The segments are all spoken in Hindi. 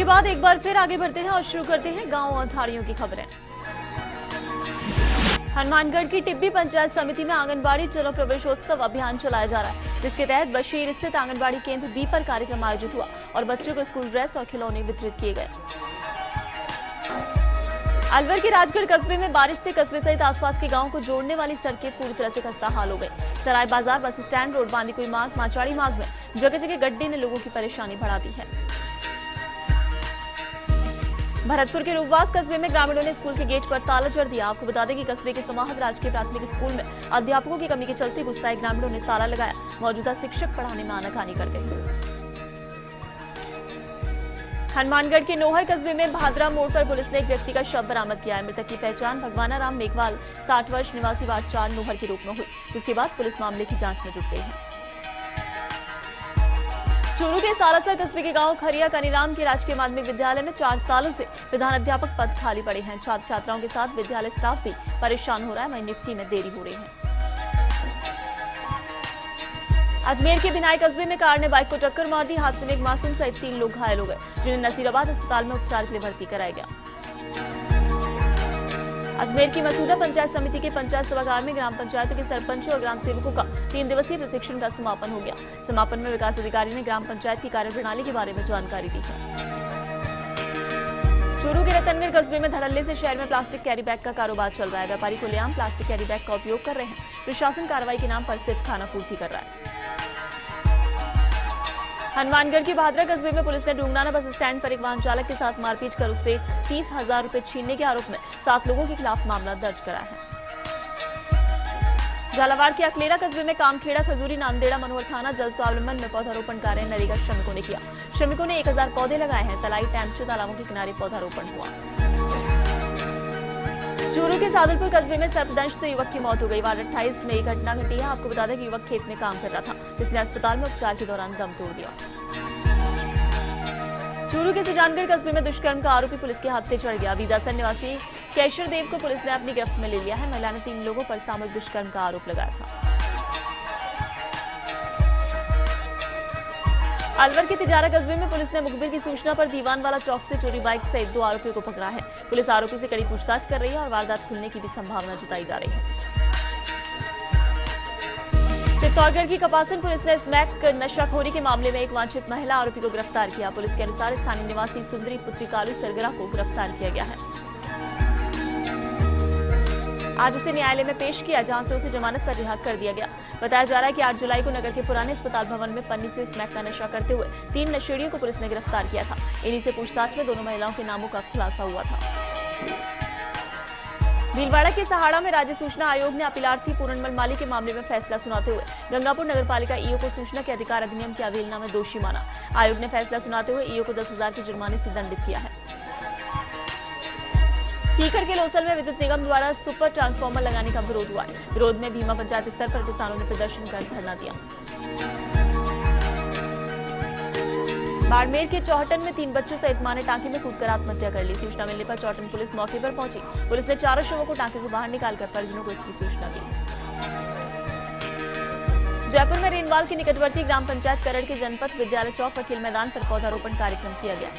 के बाद एक बार फिर आगे बढ़ते हैं और शुरू करते हैं गांव और धारियों की खबरें। हनुमानगढ़ की टिब्बी पंचायत समिति में आंगनबाड़ी चलो प्रवेशोत्सव अभियान चलाया जा रहा है, जिसके तहत बशीर स्थित आंगनबाड़ी केंद्र बी पर कार्यक्रम आयोजित हुआ और बच्चों को स्कूल ड्रेस और खिलौने वितरित किए गए। अलवर के राजगढ़ कस्बे में बारिश से कस्बे सहित आसपास के गांवों को जोड़ने वाली सड़कें पूरी तरह से खस्ताहाल हो गई। सराय बाजार, बस स्टैंड, रोड, बांदीकुई मार्ग, माचाड़ी मार्ग में जगह जगह गड्ढे ने लोगों की परेशानी बढ़ा दी है। भरतपुर के रूपवास कस्बे में ग्रामीणों ने स्कूल के गेट पर ताला जड़ दिया। आपको बता दें कि कस्बे के समाहत राजकीय प्राथमिक स्कूल में अध्यापकों की कमी के चलते गुस्साए ग्रामीणों ने ताला लगाया। मौजूदा शिक्षक पढ़ाने में आनाकानी करते हैं। हनुमानगढ़ के नोहर कस्बे में भादरा मोड़ पर पुलिस ने एक व्यक्ति का शव बरामद किया है। मृतक की पहचान भगवाना राम मेघवाल 60 वर्ष निवासी वार्ड 4 नोहर के रूप में हुई, जिसके बाद पुलिस मामले की जांच में जुट गई है। चूरू के सालासर कस्बे के गांव खरिया कनीराम के राजकीय माध्यमिक विद्यालय में 4 सालों से प्रधान अध्यापक पद खाली पड़े हैं। छात्र छात्राओं के साथ विद्यालय स्टाफ भी परेशान हो रहा है, वहीं नियुक्ति में देरी हो रही है। अजमेर के बिनाई कस्बे में कार ने बाइक को टक्कर मार दी। हादसे में एक मासूम सहित 3 लोग घायल हो गए, जिन्हें नसीराबाद अस्पताल में उपचार के लिए भर्ती कराया गया। अजमेर की मसूदा पंचायत समिति के पंचायत सभागार में ग्राम पंचायतों के सरपंचों और ग्राम सेवकों का 3 दिवसीय प्रशिक्षण का समापन हो गया। समापन में विकास अधिकारी ने ग्राम पंचायत की कार्यप्रणाली के बारे में जानकारी दी है। चूरू के रतनगढ़ कस्बे में धड़ल्ले से शहर में प्लास्टिक कैरी बैग का कारोबार चल रहा है। व्यापारी खुलेआम प्लास्टिक कैरी बैग का उपयोग कर रहे हैं। प्रशासन कार्रवाई के नाम पर सिर्फ खानापूर्ति कर रहा है। हनुमानगढ़ के भादरा कस्बे में पुलिस ने ढूंगनाना बस स्टैंड पर एक वाहन चालक के साथ मारपीट कर उससे 30,000 रुपए छीनने के आरोप में 7 लोगों के खिलाफ मामला दर्ज कराया है। झालावाड़ के अकलेरा कस्बे में कामखेड़ा, खजूरी, नांदेड़ा, मनोहर थाना जल स्वावलंबन में पौधारोपण कार्य नरेगा श्रमिकों ने किया। श्रमिकों ने 1000 पौधे लगाए हैं। तलाई, टैंपचो तालाबों के किनारे पौधारोपण हुआ। चूरू के सादुलपुर कस्बे में सर्पदंश से युवक की मौत हो गई। वार्ड 28 में एक घटना घटी है। आपको बता दें कि युवक खेत में काम कर रहा था, जिसने अस्पताल में उपचार के दौरान दम तोड़ दिया। चूरू के सुजानगढ़ कस्बे में दुष्कर्म का आरोपी पुलिस के हाथ से चढ़ गया। बीदासन निवासी कैशर देव को पुलिस ने अपनी गिरफ्त में ले लिया है। महिला ने 3 लोगों पर सामूहिक दुष्कर्म का आरोप लगाया था। अलवर के तिजारा कस्बे में पुलिस ने मुखबिर की सूचना पर दीवानवाला चौक से चोरी बाइक सहित 2 आरोपियों को पकड़ा है। पुलिस आरोपी से कड़ी पूछताछ कर रही है और वारदात खुलने की भी संभावना जताई जा रही है। चित्तौड़गढ़ की कपासन पुलिस ने स्मैक नशाखोरी के मामले में एक वांछित महिला आरोपी को गिरफ्तार किया। पुलिस के अनुसार स्थानीय निवासी सुंदरी पुत्री कालू सरगरा को गिरफ्तार किया गया है। आज उसे न्यायालय में पेश किया, जहां से उसे जमानत पर रिहा कर दिया गया। बताया जा रहा है कि 8 जुलाई को नगर के पुराने अस्पताल भवन में पन्नी से स्मैक का नशा करते हुए 3 नशेड़ियों को पुलिस ने गिरफ्तार किया था। इन्हीं से पूछताछ में दोनों महिलाओं के नामों का खुलासा हुआ था। भीलवाड़ा के सहाड़ा में राज्य सूचना आयोग ने अपीलार्थी पूरनमल माली के मामले में फैसला सुनाते हुए गंगापुर नगरपालिका ईओ को सूचना के अधिकार अधिनियम की अवहेलना में दोषी माना। आयोग ने फैसला सुनाते हुए ईओ को 10,000 के जुर्माने से दंडित किया है। सीकर के लोसल में विद्युत निगम द्वारा सुपर ट्रांसफार्मर लगाने का विरोध हुआ। विरोध में भीमा पंचायत स्तर पर किसानों ने प्रदर्शन कर धरना दिया। बाड़मेर के चौहटन में 3 बच्चों सहित मां ने टांके में कूदकर आत्महत्या कर ली। सूचना मिलने पर चौहटन पुलिस मौके पर पहुंची। पुलिस ने 4 शवों को टांके से बाहर निकालकर परिजनों को इसकी सूचना दी। जयपुर में रेनवाल के निकटवर्ती ग्राम पंचायत करड़ के जनपद विद्यालय चौक व खेल मैदान पर पौधारोपण कार्यक्रम किया गया।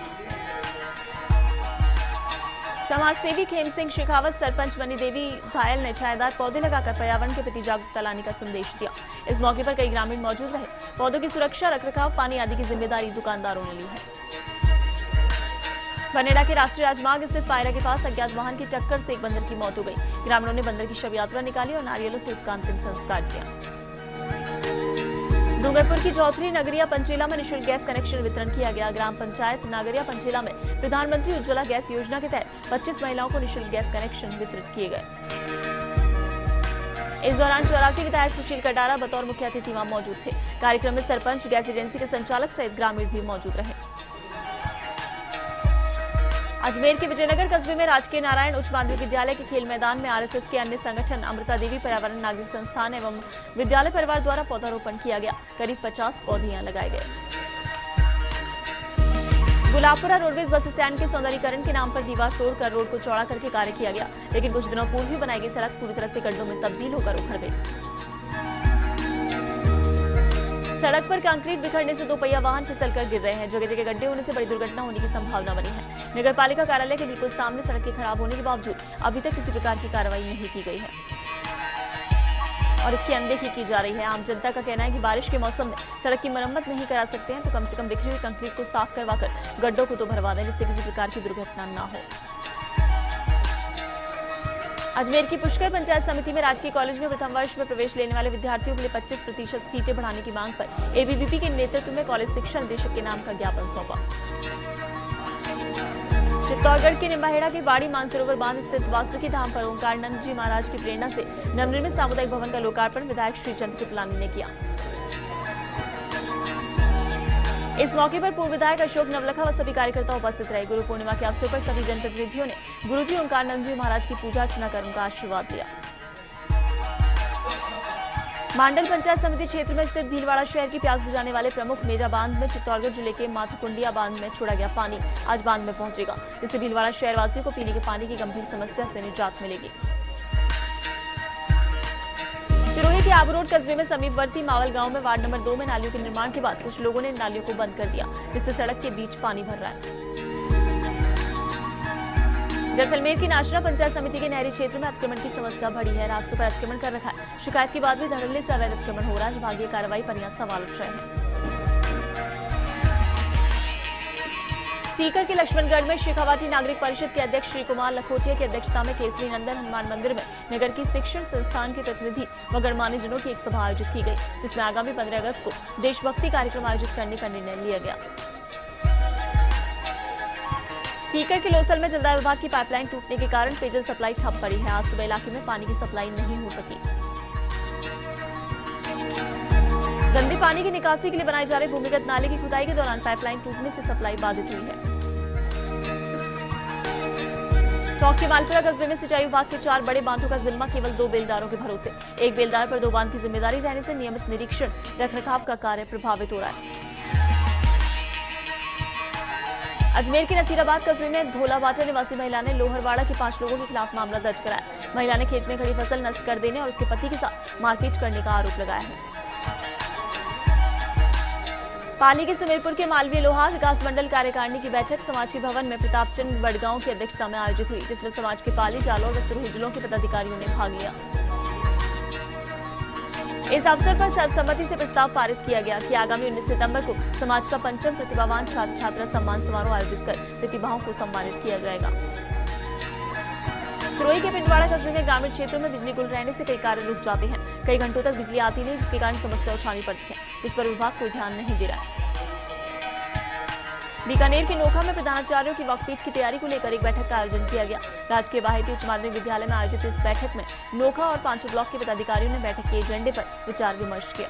समाज सेवी खेम सिंह शेखावत, सरपंच बनी देवी घायल ने छायादार पौधे लगाकर पर्यावरण के प्रति जागरूकता लाने का संदेश दिया। इस मौके पर कई ग्रामीण मौजूद रहे। पौधों की सुरक्षा, रखरखाव, पानी आदि की जिम्मेदारी दुकानदारों ने ली है। बनेड़ा के राष्ट्रीय राजमार्ग स्थित पायरा के पास अज्ञात वाहन की टक्कर से एक बंदर की मौत हो गई। ग्रामीणों ने बंदर की शव यात्रा निकाली और नारियलों से उसका अंतिम संस्कार किया। डूंगरपुर की चौथरी नगरिया पंचेला में निःशुल्क गैस कनेक्शन वितरण किया गया। ग्राम पंचायत नागरिया पंचेला में प्रधानमंत्री उज्ज्वला गैस योजना के तहत 25 महिलाओं को निःशुल्क गैस कनेक्शन वितरित किए गए। इस दौरान 84 विधायक सुशील कटारा बतौर मुख्य अतिथि वहां मौजूद थे। कार्यक्रम में सरपंच, गैस एजेंसी के संचालक सहित ग्रामीण भी मौजूद रहे। अजमेर के विजयनगर कस्बे में राजकीय नारायण उच्च माध्यमिक विद्यालय के खेल मैदान में आरएसएस के अन्य संगठन अमृता देवी पर्यावरण नागरिक संस्थान एवं विद्यालय परिवार द्वारा पौधारोपण किया गया। करीब 50 पौधे यहां लगाए गए। गुलाबपुरा रोडवेज बस स्टैंड के सौंदर्यीकरण के नाम पर दीवार तोड़कर रोड को चौड़ा करके कार्य किया गया, लेकिन कुछ दिनों पूर्व ही बनाई गई सड़क पूरी तरह से गड्ढों में तब्दील होकर उखड़ गई। सड़क पर कंक्रीट बिखरने से दोपहिया वाहन फिसलकर गिर रहे हैं। जगह जगह गड्ढे होने से बड़ी दुर्घटना होने की संभावना बनी है। नगर पालिका कार्यालय के बिल्कुल सामने सड़क के खराब होने के बावजूद अभी तक किसी प्रकार की कार्रवाई नहीं की गई है और इसकी अनदेखी की जा रही है। आम जनता का कहना है कि बारिश के मौसम में सड़क की मरम्मत नहीं करा सकते हैं तो कम से कम बिखरी हुई कंक्रीट को साफ करवाकर गड्ढों को तो भरवा दें, जिससे किसी प्रकार की दुर्घटना न हो। अजमेर की पुष्कर पंचायत समिति में राजकीय कॉलेज में प्रथम वर्ष में प्रवेश लेने वाले विद्यार्थियों के लिए 25% सीटें बढ़ाने की मांग पर एबीवीपी के नेतृत्व में कॉलेज शिक्षा निदेशक के नाम का ज्ञापन सौंपा। चित्तौड़गढ़ के निम्बाहेड़ा के बाड़ी मानसरोवर बांध स्थित वासुकी धाम पर ओंकारनंद जी महाराज की प्रेरणा से नवनिर्मित सामुदायिक भवन का लोकार्पण विधायक श्री चंद्र कृपलानी ने किया। इस मौके पर पूर्व विधायक अशोक नवलखा व सभी कार्यकर्ता उपस्थित रहे। गुरु पूर्णिमा के अवसर पर सभी जनप्रतिनिधियों ने गुरुजी ओंकारनंद जी महाराज की पूजा अर्चना कर उनका आशीर्वाद लिया। मांडल पंचायत समिति क्षेत्र में स्थित भीलवाड़ा शहर की प्यास बुझाने वाले प्रमुख मेजा बांध में चित्तौड़गढ़ जिले के माथुकुंडिया बांध में छोड़ा गया पानी आज बांध में पहुंचेगा, जिससे भीलवाड़ा शहरवासियों को पीने के पानी की गंभीर समस्या से निजात मिलेगी। सिरोही के आबू रोड कस्बे में समीपवर्ती मावल गांव में वार्ड नंबर 2 में नालियों के निर्माण के बाद कुछ लोगों ने नालियों को बंद कर दिया, जिससे सड़क के बीच पानी भर रहा है। जैसलमेर की नाचना पंचायत समिति के नहरी क्षेत्र में अतिक्रमण की समस्या बढ़ी है। रास्तों पर अतिक्रमण कर रखा है। शिकायत के बाद भी धड़ल्ले से अवैध अतिक्रमण हो रहा है। विभागीय कार्रवाई पर यहां सवाल उठ रहे हैं। सीकर के लक्ष्मणगढ़ में शेखावाटी नागरिक परिषद के अध्यक्ष श्री कुमार लखोटिया की अध्यक्षता में केसरी नंदन हनुमान मंदिर में नगर की शिक्षण संस्थान के प्रतिनिधि व गणमान्य जनों की एक सभा आयोजित की गई, जिसमें आगामी 15 अगस्त को देशभक्ति कार्यक्रम आयोजित करने का निर्णय लिया गया। सीकर के लोसल में जलदाय विभाग की पाइपलाइन टूटने के कारण पेयजल सप्लाई ठप पड़ी है। आज सुबह इलाके में पानी की सप्लाई नहीं हो सकी। गंदे पानी की निकासी के लिए बनाए जा रहे भूमिगत नाले की खुदाई के दौरान पाइपलाइन टूटने से सप्लाई बाधित हुई है। चौक के मालपुरा कस्बे में सिंचाई विभाग के 4 बड़े बांधों का जिम्मा केवल 2 बेलदारों के भरोसे। एक बेलदार पर 2 बांध की जिम्मेदारी रहने से नियमित निरीक्षण रखरखाव का कार्य प्रभावित हो रहा है। अजमेर के नसीराबाद कस्बे में धोलाबाटा निवासी महिला ने लोहरवाड़ा के 5 लोगों के खिलाफ मामला दर्ज कराया। महिला ने खेत में खड़ी फसल नष्ट कर देने और उसके पति के साथ मारपीट करने का आरोप लगाया है। पाली के सुमेरपुर के मालवीय लोहा विकास मंडल कार्यकारिणी की बैठक समाज के भवन में प्रतापचंद बड़गांव की अध्यक्षता में आयोजित हुई, जिसमें समाज के पाली, जालौर व सिरोही जिलों के पदाधिकारियों ने भाग लिया। इस अवसर पर सर्वसम्मति से प्रस्ताव पारित किया गया कि आगामी 19 सितंबर को समाज का पंचम प्रतिभावान छात्र छात्रा सम्मान समारोह आयोजित कर प्रतिभाओं को सम्मानित किया जाएगा। सिरोही के पिंडवाड़ा कस्बे में ग्रामीण क्षेत्रों में बिजली गुल रहने से कई कार्य रुक जाते हैं। कई घंटों तक बिजली आती नहीं, जिसके कारण समस्या उठानी पड़ती है, जिस पर विभाग कोई ध्यान नहीं दे रहा है। बीकानेर के नोखा में प्रधानाचार्यों की वक्फीट की तैयारी को लेकर एक बैठक का आयोजन किया गया। राजकीय बाहेती उच्च माध्यमिक विद्यालय में आयोजित इस बैठक में नोखा और 5 ब्लॉक के पदाधिकारियों ने बैठक के एजेंडे पर विचार विमर्श किया।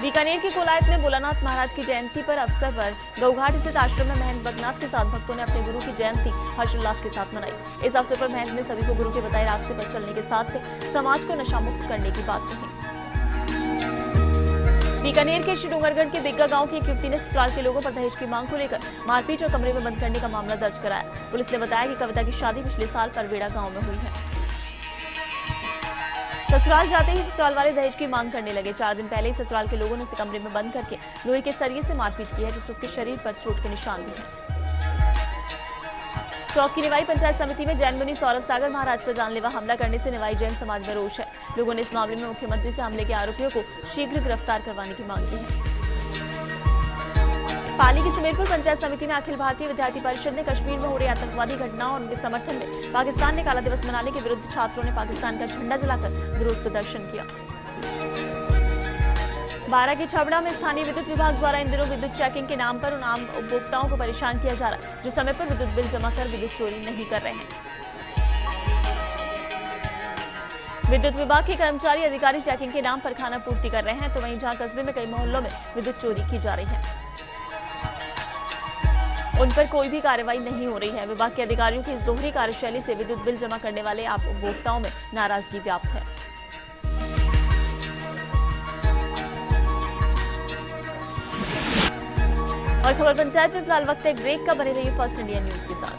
बीकानेर के कोलायत में भोलानाथ महाराज की जयंती पर अवसर पर गौघाट स्थित आश्रम में महंत बगनाथ के साथ भक्तों ने अपने गुरु की जयंती हर्षोल्लास के साथ मनाई। इस अवसर पर महंत ने सभी को गुरु के बताए रास्ते पर चलने के साथ समाज को नशा मुक्त करने की बात कही। बीकानेर के श्री डूंगरगढ़ के बिग्गा गांव की एक युवती ने ससुराल के लोगों पर दहेज की मांग को लेकर मारपीट और कमरे में बंद करने का मामला दर्ज कराया। पुलिस ने बताया कि कविता की शादी पिछले साल परवेड़ा गांव में हुई है। ससुराल जाते ही ससुराल वाले दहेज की मांग करने लगे। 4 दिन पहले ही ससुराल के लोगों ने उसे कमरे में बंद करके लोहे के सरिये से मारपीट की है, जिससे उसके शरीर पर चोट के निशान भी हैं। चौक की निवाई पंचायत समिति में जैन मुनि सौरभ सागर महाराज पर जानलेवा हमला करने से निवाई जैन समाज में रोष है। लोगों ने इस मामले में मुख्यमंत्री से हमले के आरोपियों को शीघ्र गिरफ्तार करवाने की मांग की है। पाली की सुमेरपुर पंचायत समिति में अखिल भारतीय विद्यार्थी परिषद ने कश्मीर में हो रही आतंकवादी घटनाओं और उनके समर्थन में पाकिस्तान ने काला दिवस मनाने के विरुद्ध छात्रों ने पाकिस्तान का झंडा जलाकर विरोध प्रदर्शन किया। बारा के छबड़ा में स्थानीय विद्युत विभाग द्वारा इन दिनों विद्युत चेकिंग के नाम पर उन आम उपभोक्ताओं को परेशान किया जा रहा है जो समय पर विद्युत बिल जमा कर विद्युत चोरी नहीं कर रहे हैं। विद्युत विभाग के कर्मचारी अधिकारी चेकिंग के नाम पर खाना पूर्ति कर रहे हैं, तो वहीं जहां कस्बे में कई मोहल्लों में विद्युत चोरी की जा रही है, उन पर कोई भी कार्रवाई नहीं हो रही है। विभाग के अधिकारियों की इस दोहरी कार्यशैली से विद्युत बिल जमा करने वाले आप उपभोक्ताओं में नाराजगी व्याप्त है। और खबर पंचायत में फिलहाल वक्त है ब्रेक का, बने रहिए फर्स्ट इंडिया न्यूज के साथ।